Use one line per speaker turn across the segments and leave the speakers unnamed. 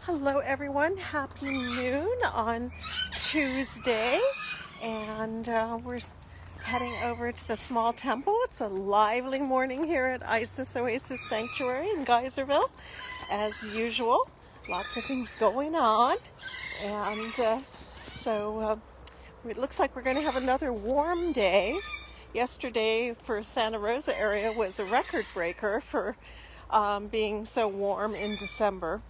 Hello everyone, happy noon on Tuesday, and we're heading over to the small temple. It's a lively morning here at Isis Oasis Sanctuary in Geyserville, as usual. Lots of things going on, and so it looks like we're going to have another warm day. Yesterday for Santa Rosa area was a record breaker for being so warm in December.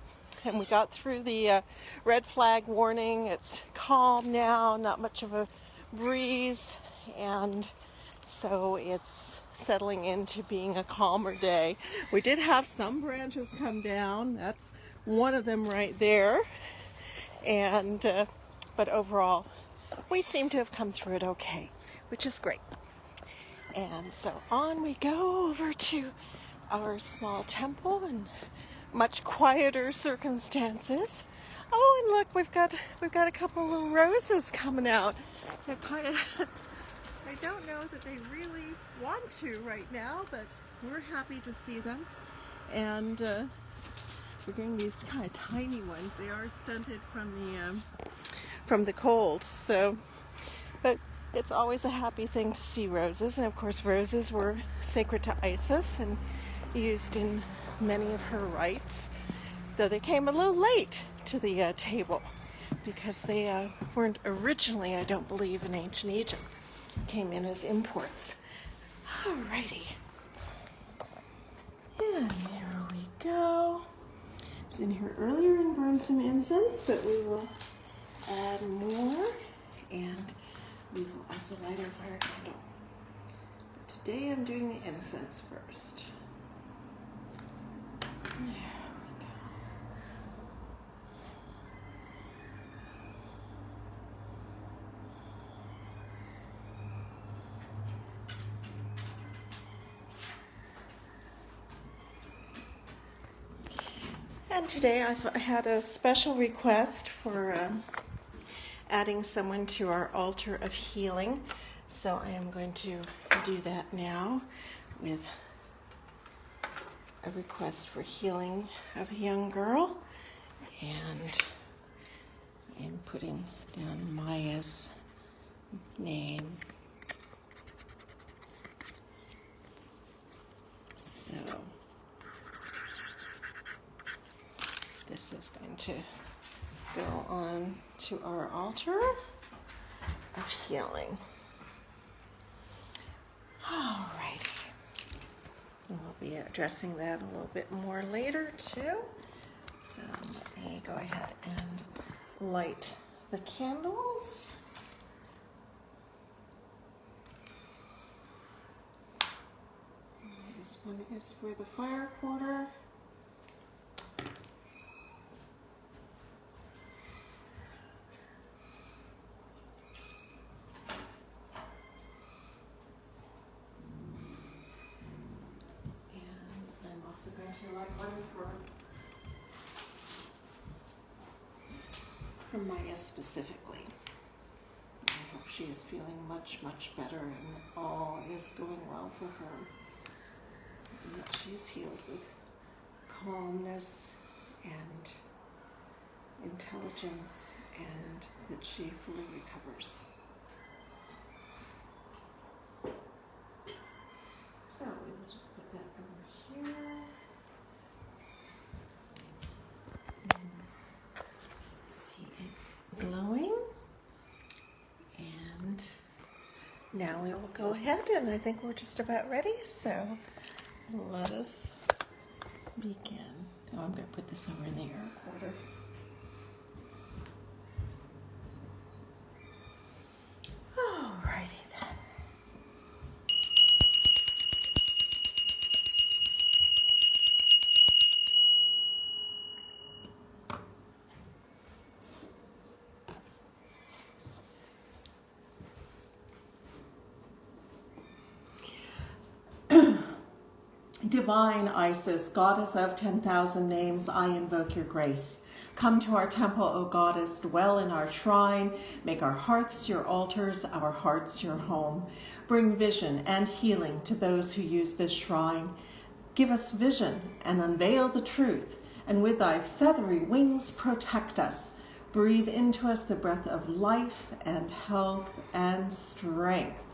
And we got through the red flag warning. It's calm now, not much of a breeze, and so it's settling into being a calmer day. We did have some branches come down. That's one of them right there. And but overall, we seem to have come through it okay, which is great. And so on we go over to our small temple and much quieter circumstances. Oh, and look, we've got a couple little roses coming out. They're kind of I don't know that they really want to right now, but we're happy to see them. And we're getting these kind of tiny ones. They are stunted from the cold. So, but it's always a happy thing to see roses. And of course, roses were sacred to Isis and used in many of her rites, though they came a little late to the table because they weren't originally, I don't believe, in ancient Egypt. Came in as imports. Alrighty. And there we go. I was in here earlier and burned some incense, but we will add more, and we will also light our fire candle. But today I'm doing the incense first. There we go. And today I had a special request for adding someone to our altar of healing. So I am going to do that now with a request for healing of a young girl, and I'm putting down Maya's name. So this is going to go on to our altar of healing. Alrighty. And we'll be addressing that a little bit more later too. So let me go ahead and light the candles. This one is for the fire quarter. Going to light one for Maya specifically. I hope she is feeling much, much better and that all is going well for her. And that she is healed with calmness and intelligence, and that she fully recovers. So we will just put that over here. Glowing, and now we will go ahead, and I think we're just about ready, so let us begin. Oh, I'm going to put this over in the air quarter. Alrighty then. Divine Isis, goddess of 10,000 names, I invoke your grace. Come to our temple, O goddess, dwell in our shrine. Make our hearths your altars, our hearts your home. Bring vision and healing to those who use this shrine. Give us vision and unveil the truth and with thy feathery wings protect us. Breathe into us the breath of life and health and strength.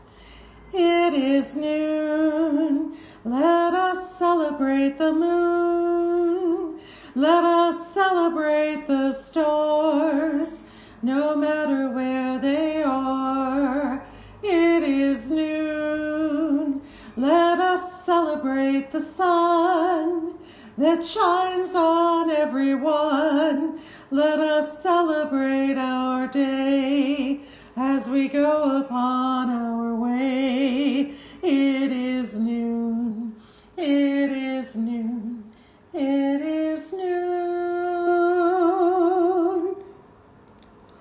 It is noon, let us celebrate the moon. Let us celebrate the stars, no matter where they are. It is noon, let us celebrate the sun that shines on everyone. Let us celebrate our day as we go upon our way. It is noon, it is noon, it is noon.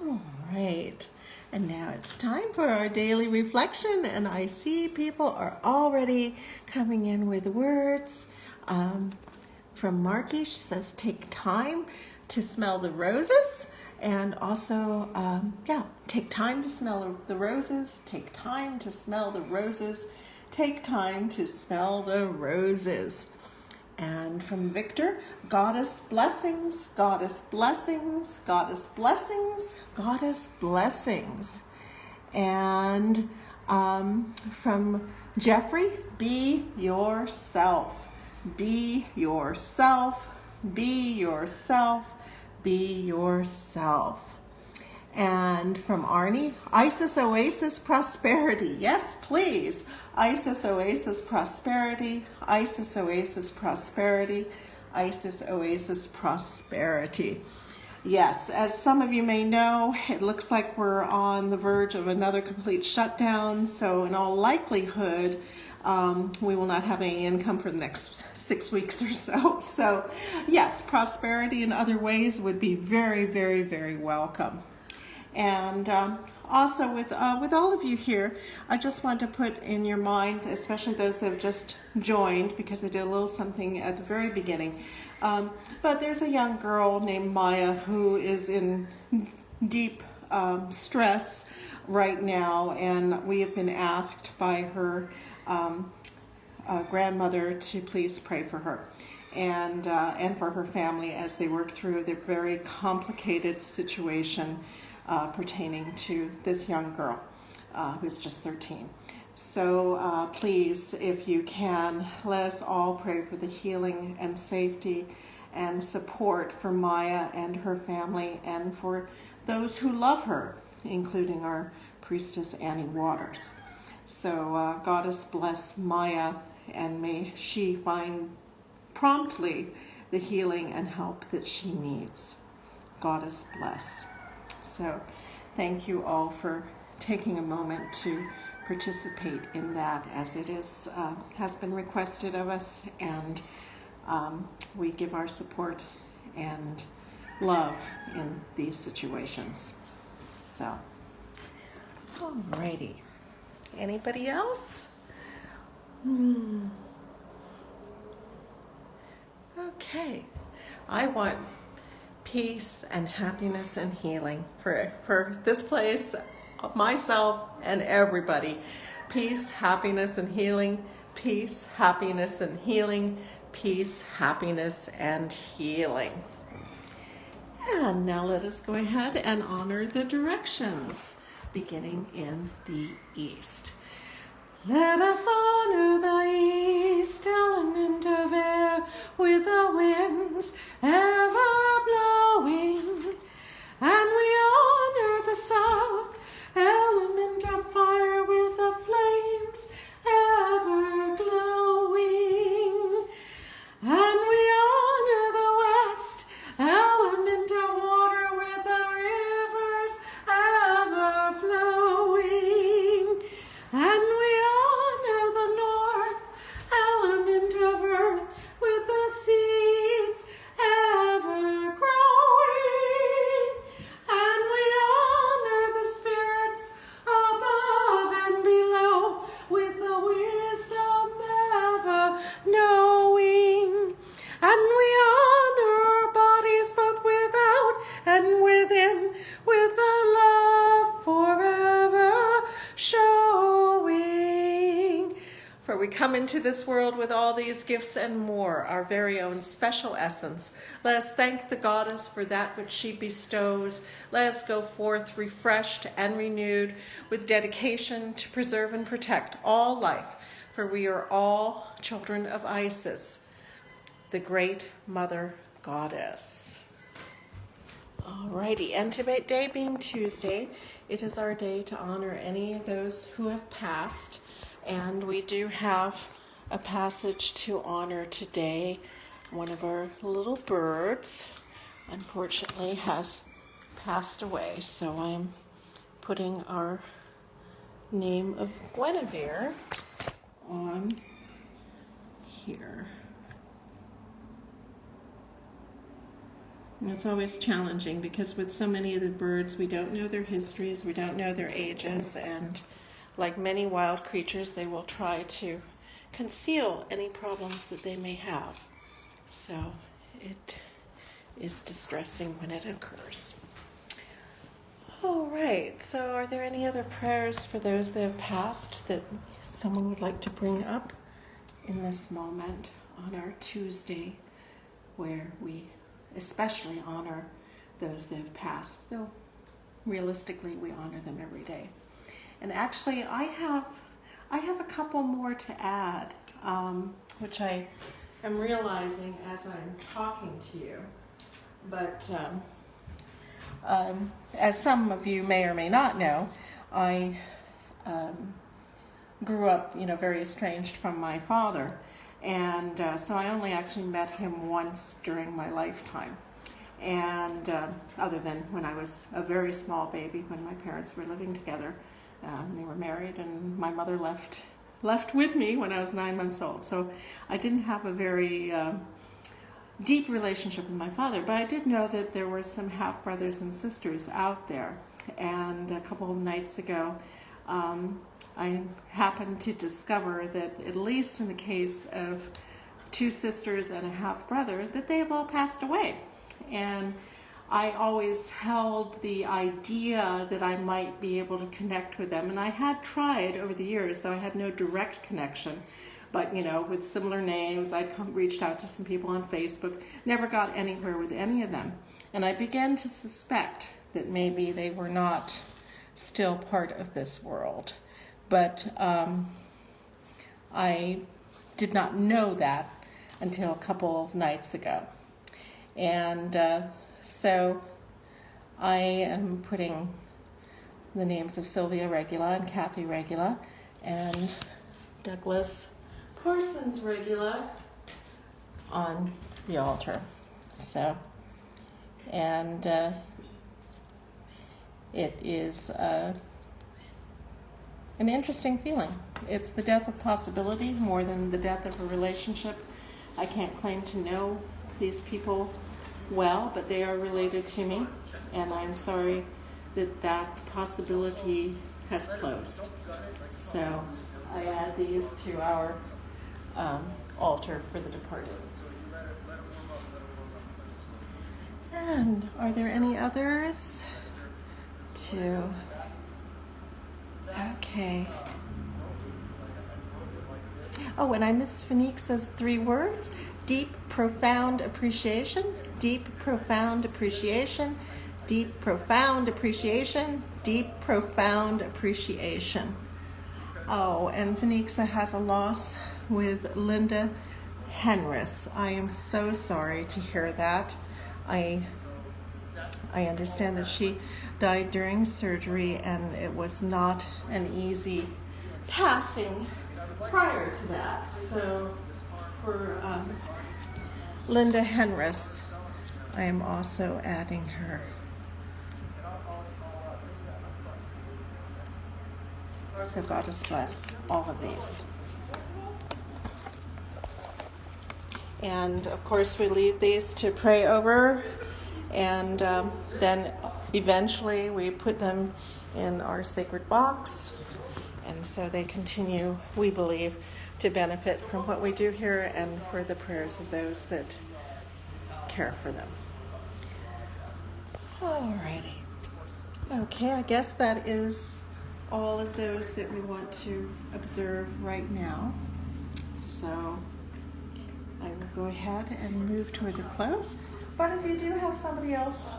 All right, and now it's time for our daily reflection, and I see people are already coming in with words. From Marky, she says, take time to smell the roses. And also, take time to smell the roses. Take time to smell the roses. Take time to smell the roses. And from Victor, Goddess blessings, Goddess blessings, Goddess blessings, Goddess blessings. And from Jeffrey, be yourself. Be yourself, be yourself, be yourself. And from Arnie, Isis Oasis Prosperity. Yes, please. Isis Oasis Prosperity, Isis Oasis Prosperity, Isis Oasis Prosperity. Yes, as some of you may know, it looks like we're on the verge of another complete shutdown. So in all likelihood, we will not have any income for the next 6 weeks or so. So yes, prosperity in other ways would be very, very, very welcome. And also with all of you here, I just want to put in your mind, especially those that have just joined, because I did a little something at the very beginning. But there's a young girl named Maya who is in deep stress right now, and we have been asked by her grandmother to please pray for her and for her family as they work through their very complicated situation pertaining to this young girl who's just 13. So please, if you can, let us all pray for the healing and safety and support for Maya and her family and for those who love her, including our priestess Annie Waters. So Goddess bless Maya, and may she find promptly the healing and help that she needs. Goddess bless. So thank you all for taking a moment to participate in that, as it is has been requested of us, and we give our support and love in these situations. So, alrighty. Anybody else? Okay. I want peace and happiness and healing for this place, myself, and everybody. Peace, happiness, and healing. Peace, happiness, and healing. Peace, happiness, and healing. And now let us go ahead and honor the directions, beginning in the east. Let us honor the east, element of air, with the winds ever blowing. And we honor the south, element of fire, with the flames ever glowing. And we honor the west, element of water, with the rivers ever flowing. And we honor the north, element of earth, with the seeds come into this world with all these gifts and more, our very own special essence. Let us thank the goddess for that which she bestows. Let us go forth refreshed and renewed with dedication to preserve and protect all life, for we are all children of Isis, the great mother goddess. Alrighty, and today being Tuesday, it is our day to honor any of those who have passed, and we do have a passage to honor today. One of our little birds, unfortunately, has passed away, so I'm putting our name of Guinevere on here. And it's always challenging because with so many of the birds, we don't know their histories, we don't know their ages, and like many wild creatures, they will try to conceal any problems that they may have. So it is distressing when it occurs. All right, so are there any other prayers for those that have passed that someone would like to bring up in this moment on our Tuesday, where we especially honor those that have passed, though realistically we honor them every day? And actually I have a couple more to add, which I am realizing as I'm talking to you. But as some of you may or may not know, I grew up, very estranged from my father. And so I only actually met him once during my lifetime. And other than when I was a very small baby, when my parents were living together, they were married, and my mother left with me when I was 9 months old. So I didn't have a very deep relationship with my father, but I did know that there were some half-brothers and sisters out there. And a couple of nights ago, I happened to discover that, at least in the case of 2 sisters and a half-brother, that they have all passed away. And I always held the idea that I might be able to connect with them. And I had tried over the years, though I had no direct connection. But, with similar names, I reached out to some people on Facebook, never got anywhere with any of them. And I began to suspect that maybe they were not still part of this world. But I did not know that until a couple of nights ago. And so I am putting the names of Sylvia Regula and Kathy Regula and Douglas Parsons Regula on the altar. So, and it is an interesting feeling. It's the death of possibility more than the death of a relationship. I can't claim to know these people well, but they are related to me, and I'm sorry that that possibility has closed. So I add these to our altar for the departed. And are there any others? Okay. Oh, and I miss Phoenix's 3 words. Deep, profound appreciation. Deep, profound appreciation. Deep, profound appreciation. Deep, profound appreciation. Oh, and Phoenixa has a loss with Linda Henris. I am so sorry to hear that. I understand that she died during surgery, and it was not an easy passing prior to that. So for Linda Henris, I am also adding her. So God bless all of these. And of course we leave these to pray over, and then eventually we put them in our sacred box, and so they continue, we believe, to benefit from what we do here and for the prayers of those that care for them. Alrighty. Okay, I guess that is all of those that we want to observe right now. So I will go ahead and move toward the close. But if you do have somebody else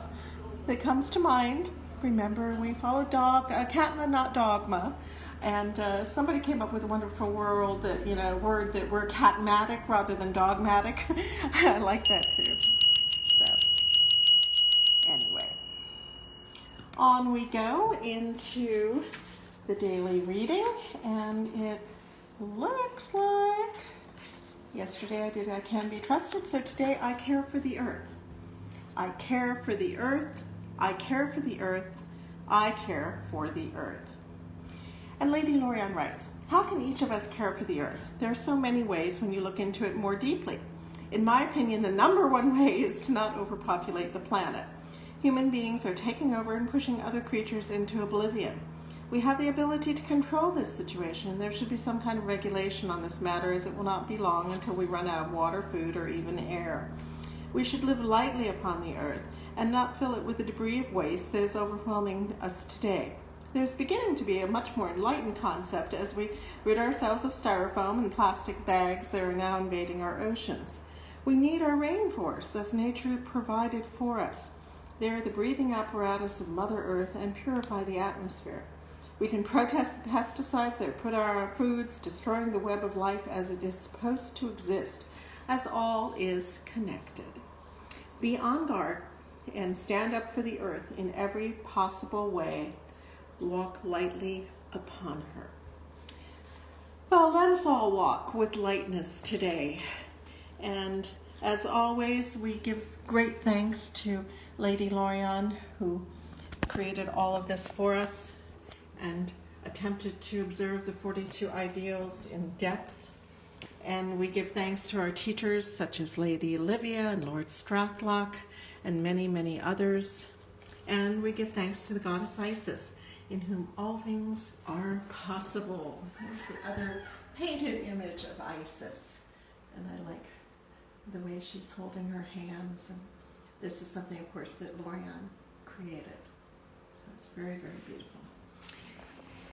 that comes to mind, remember we follow Catma, not dogma. And somebody came up with a wonderful word that we're catmatic rather than dogmatic. I like that too. So anyway, on we go into the daily reading, and it looks like yesterday I did I Can Be Trusted, so today I care for the earth. I care for the earth. I care for the earth. I care for the earth. And Lady Lorian writes, how can each of us care for the earth? There are so many ways when you look into it more deeply. In my opinion, the number one way is to not overpopulate the planet. Human beings are taking over and pushing other creatures into oblivion. We have the ability to control this situation, and there should be some kind of regulation on this matter, as it will not be long until we run out of water, food, or even air. We should live lightly upon the earth and not fill it with the debris of waste that is overwhelming us today. There's beginning to be a much more enlightened concept as we rid ourselves of styrofoam and plastic bags that are now invading our oceans. We need our rainforests as nature provided for us. They are the breathing apparatus of Mother Earth and purify the atmosphere. We can protest the pesticides that put on our foods, destroying the web of life as it is supposed to exist, as all is connected. Be on guard and stand up for the earth in every possible way. Walk lightly upon her. Well, let us all walk with lightness today. And as always, we give great thanks to Lady Lorian, who created all of this for us and attempted to observe the 42 ideals in depth. And we give thanks to our teachers such as Lady Olivia and Lord Strathlock and many, many others. And we give thanks to the goddess Isis, in whom all things are possible. Here's the other painted image of Isis. And I like the way she's holding her hands. And this is something, of course, that Lorian created. So it's very, very beautiful.